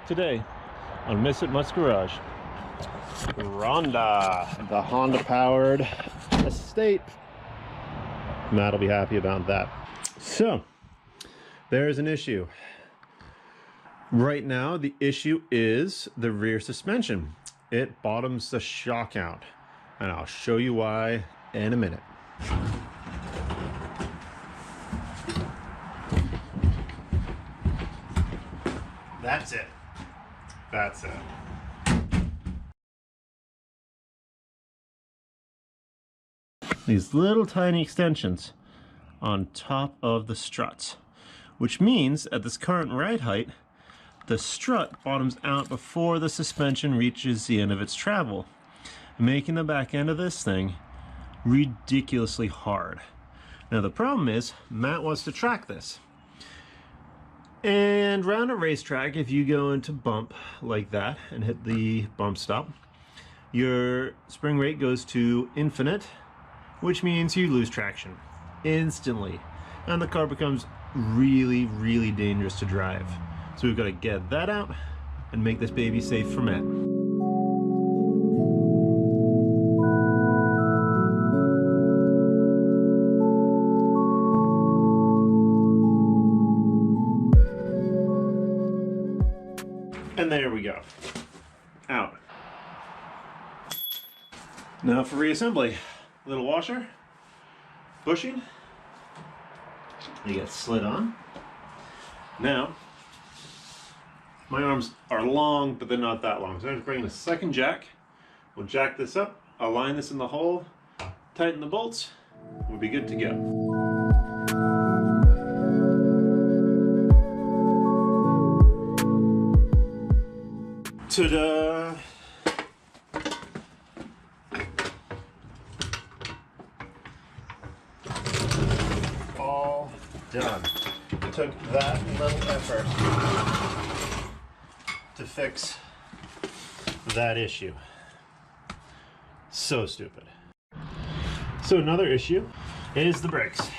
Today on Misfit Mutts Garage, RHonda, the Honda powered estate. Matt will be happy about that. So there's an issue. Right now the issue is the rear suspension. It bottoms the shock out, and I'll show you why in a minute. That's it. That's it. These little tiny extensions on top of the struts, which means at this current ride height, the strut bottoms out before the suspension reaches the end of its travel, making the back end of this thing ridiculously hard. Now the problem is, Matt wants to track this. And around a racetrack, if you go into bump like that and hit the bump stop, your spring rate goes to infinite, which means you lose traction instantly. And the car becomes really, really dangerous to drive. So we've got to get that out and make this baby safe for Matt. And there we go. Out. Now for reassembly. Little washer, bushing, you get slid on. Now, my arms are long, but they're not that long. So I'm just bringing a second jack. We'll jack this up, align this in the hole, tighten the bolts, we'll be good to go. Ta-da! All done. It took that little effort to fix that issue. So stupid. So another issue is the brakes.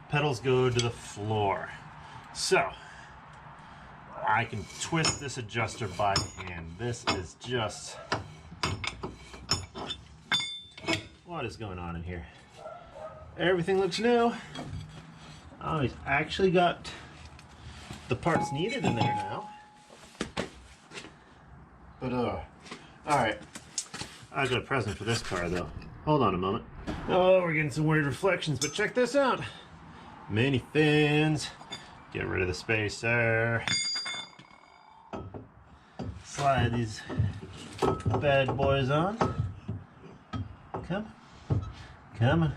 Pedals go to the floor. So I can twist this adjuster by hand. This is just... what is going on in here? Everything looks new. Oh, he's actually got the parts needed in there now. But alright. I've got a present for this car though. Hold on a moment. Oh, we're getting some weird reflections, but check this out. Mini fins. Get rid of the spacer. Slide these bad boys on. Come. Come.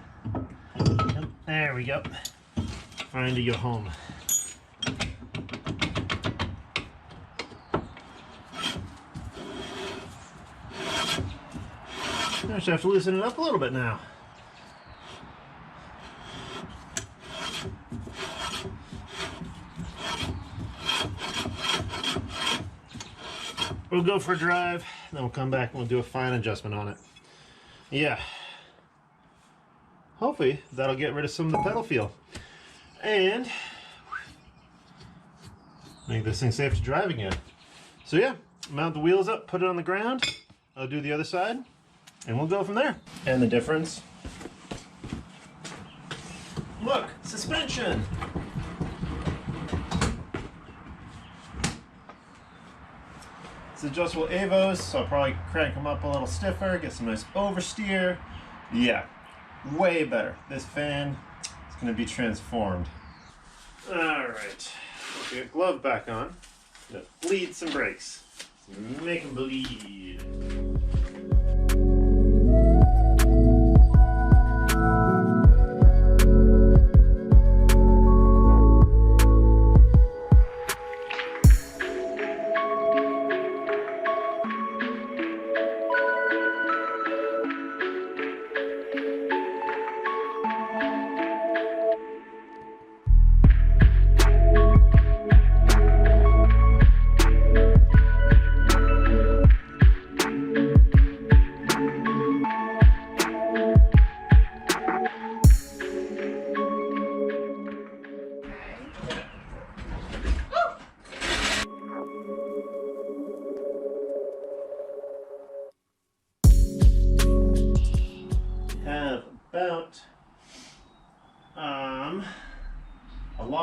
Come. There we go. Finally go home. I should have to loosen it up a little bit now. We'll go for a drive, then we'll come back and we'll do a fine adjustment on it. Yeah. Hopefully that'll get rid of some of the pedal feel. And make this thing safe to drive again. So yeah, mount the wheels up, put it on the ground. I'll do the other side, and we'll go from there. And the difference? Look, suspension! It's adjustable Avos, so I'll probably crank them up a little stiffer, get some nice oversteer. Yeah, way better. This fan is going to be transformed. Alright, get glove back on. Gonna bleed some brakes. Make them bleed.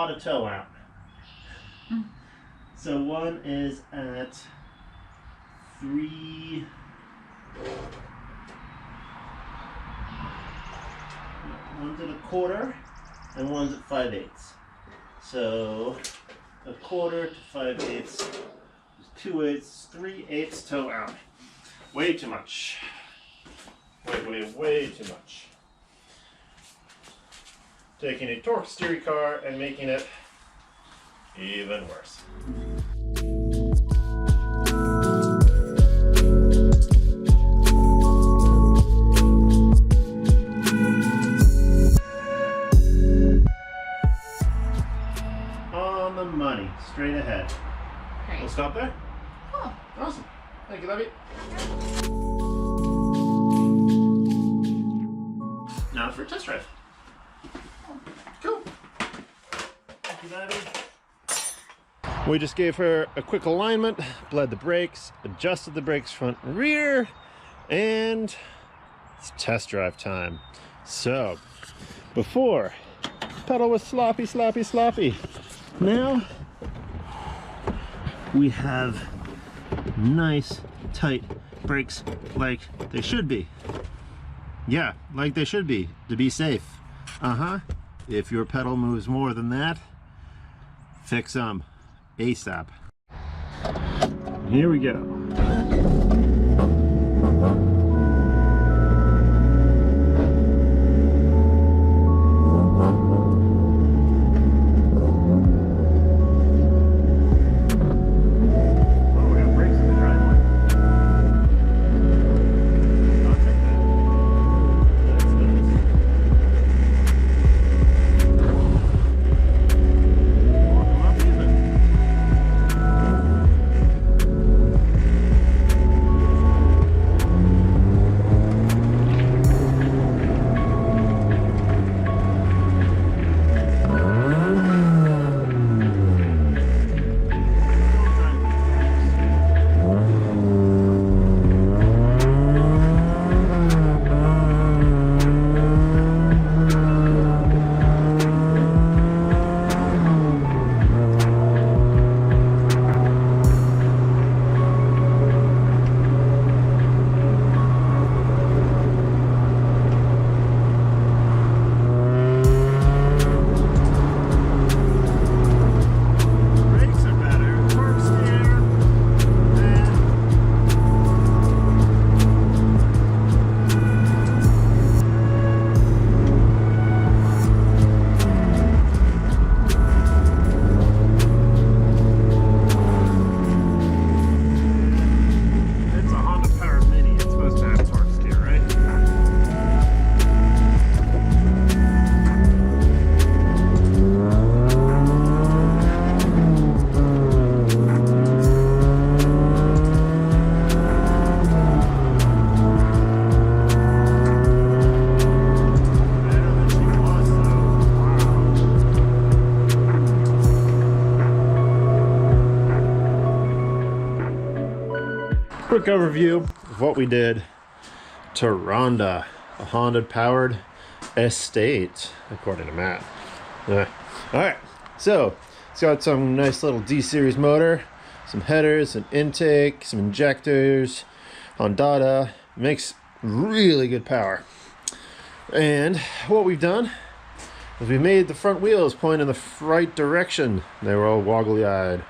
lot of toe out. So one is at 3. One's at 1/4 and one's at 5/8. So 1/4 to 5/8 is 2/8, 3/8 toe out. Way too much. Way too much. Taking a torque steer car and making it even worse. On the money, straight ahead. Great. We'll stop there. Cool. Awesome. Thank you, Lovey. Now for a test drive. Cool. Thank you, Lovey. We just gave her a quick alignment, bled the brakes, adjusted the brakes front and rear, and it's test drive time. So, before, pedal was sloppy. Now, we have nice, tight brakes like they should be. Yeah, like they should be, to be safe. If your pedal moves more than that, fix them ASAP. Here we go. Quick overview of what we did to RHonda, a Honda powered estate, according to Matt. All right, so it's got some nice little D-series motor, some headers, an intake, some injectors, Honda, makes really good power. And what we've done is we made the front wheels point in the right direction. They were all woggly-eyed.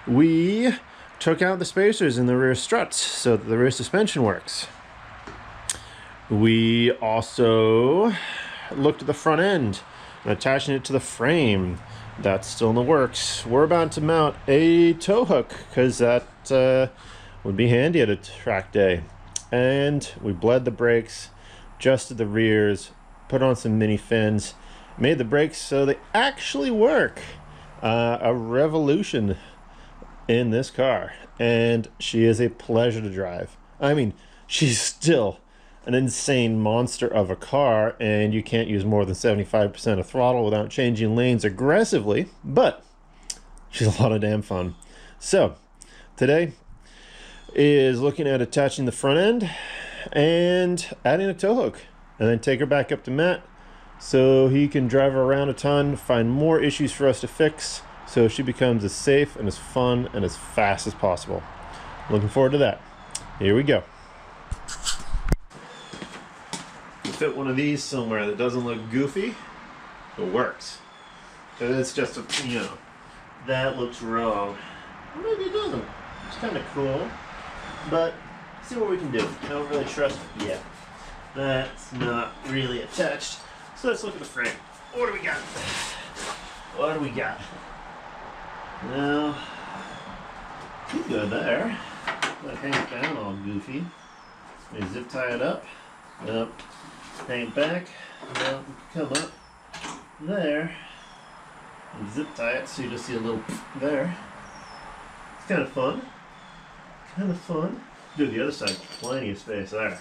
We took out the spacers in the rear struts so that the rear suspension works. We also looked at the front end and attaching it to the frame. That's still in the works. We're about to mount a tow hook because that would be handy at a track day. And we bled the brakes, adjusted the rears, put on some mini fins, made the brakes so they actually work. A revolution in this car, and she is a pleasure to drive. I mean, she's still an insane monster of a car, and you can't use more than 75% of throttle without changing lanes aggressively, but she's a lot of damn fun. So today is looking at attaching the front end and adding a tow hook, and then take her back up to Matt so he can drive her around a ton, find more issues for us to fix, so she becomes as safe and as fun and as fast as possible. Looking forward to that. Here we go. You fit one of these somewhere that doesn't look goofy, it works. Because it's just a, you know, that looks wrong. Maybe it doesn't. It's kind of cool. But, see what we can do. I don't really trust it yet. That's not really attached. So let's look at the frame. What do we got? What do we got? Well, pretty good there. That hangs down all goofy. We zip tie it up. Nope. Hang it back. Nope. Come up. There. And zip tie it so you just see a little there. It's kind of fun. Kind of fun. Do the other side. Plenty of space there.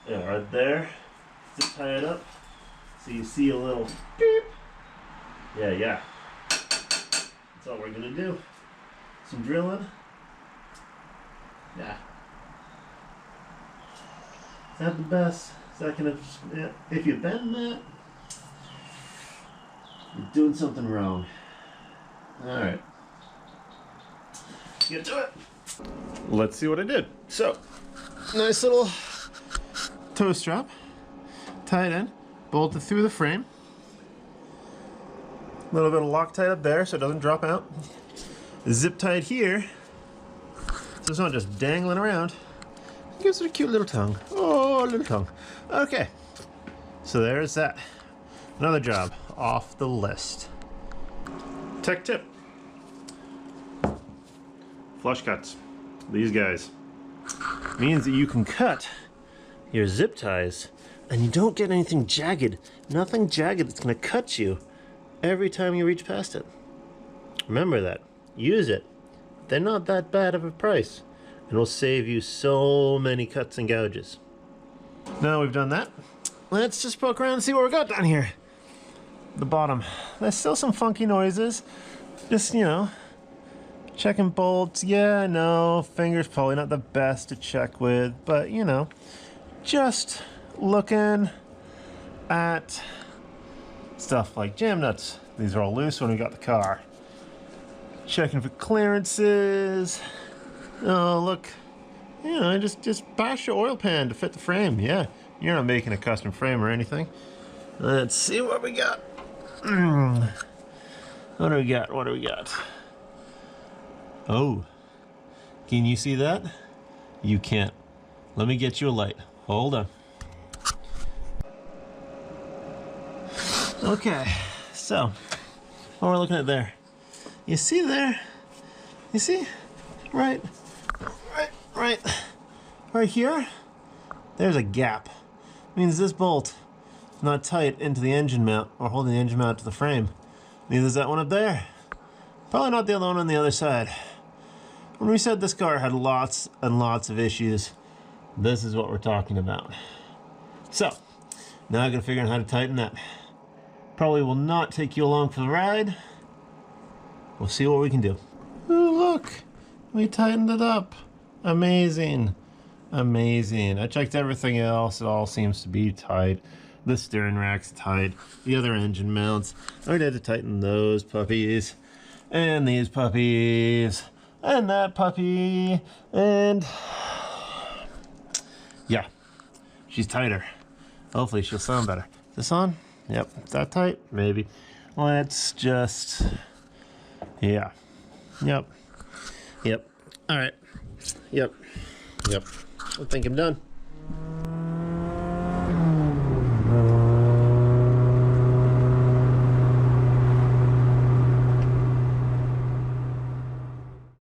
Yeah, right there. Zip tie it up so you see a little beep. Yeah. That's all we're gonna do. Some drilling. Yeah. Is that the best? Is that gonna, yeah. If you bend that, you're doing something wrong. Alright. Get to it. Let's see what I did. So, nice little toe strap. Tie it in. Bolt it through the frame. A little bit of Loctite up there so it doesn't drop out. Zip tied here. So it's not just dangling around. It gives it a cute little tongue. Oh, little tongue. Okay. So there's that. Another job off the list. Tech tip. Flush cuts. These guys. Means that you can cut your zip ties and you don't get anything jagged. Nothing jagged that's going to cut you every time you reach past it. Remember that. Use it. They're not that bad of a price. And will save you so many cuts and gouges. Now we've done that, let's just poke around and see what we got down here. The bottom. There's still some funky noises. Just, you know, checking bolts. Yeah, I know, finger's probably not the best to check with, but you know, just looking at stuff like jam nuts. These are all loose when we got the car. Checking for clearances. Oh, look. You know, just bash your oil pan to fit the frame. Yeah, you're not making a custom frame or anything. Let's see what we got. What do we got? What do we got? Oh, can you see that? You can't. Let me get you a light. Hold on. Okay, so what we're looking at there. You see there? You see? Right here, there's a gap. Means this bolt is not tight into the engine mount or holding the engine mount to the frame. Neither is that one up there. Probably not the other one on the other side. When we said this car had lots and lots of issues, this is what we're talking about. So, now I gotta figure out how to tighten that. Probably will not take you along for the ride. We'll see what we can do. Ooh, look, we tightened it up. Amazing, amazing. I checked everything else, it all seems to be tight. The steering rack's tight, the other engine mounts. I already had to tighten those puppies, and these puppies, and that puppy, and yeah, she's tighter. Hopefully she'll sound better. Is this on? Yep. Is that tight? Maybe. Let's just, yeah. Yep. All right. Yep. I think I'm done.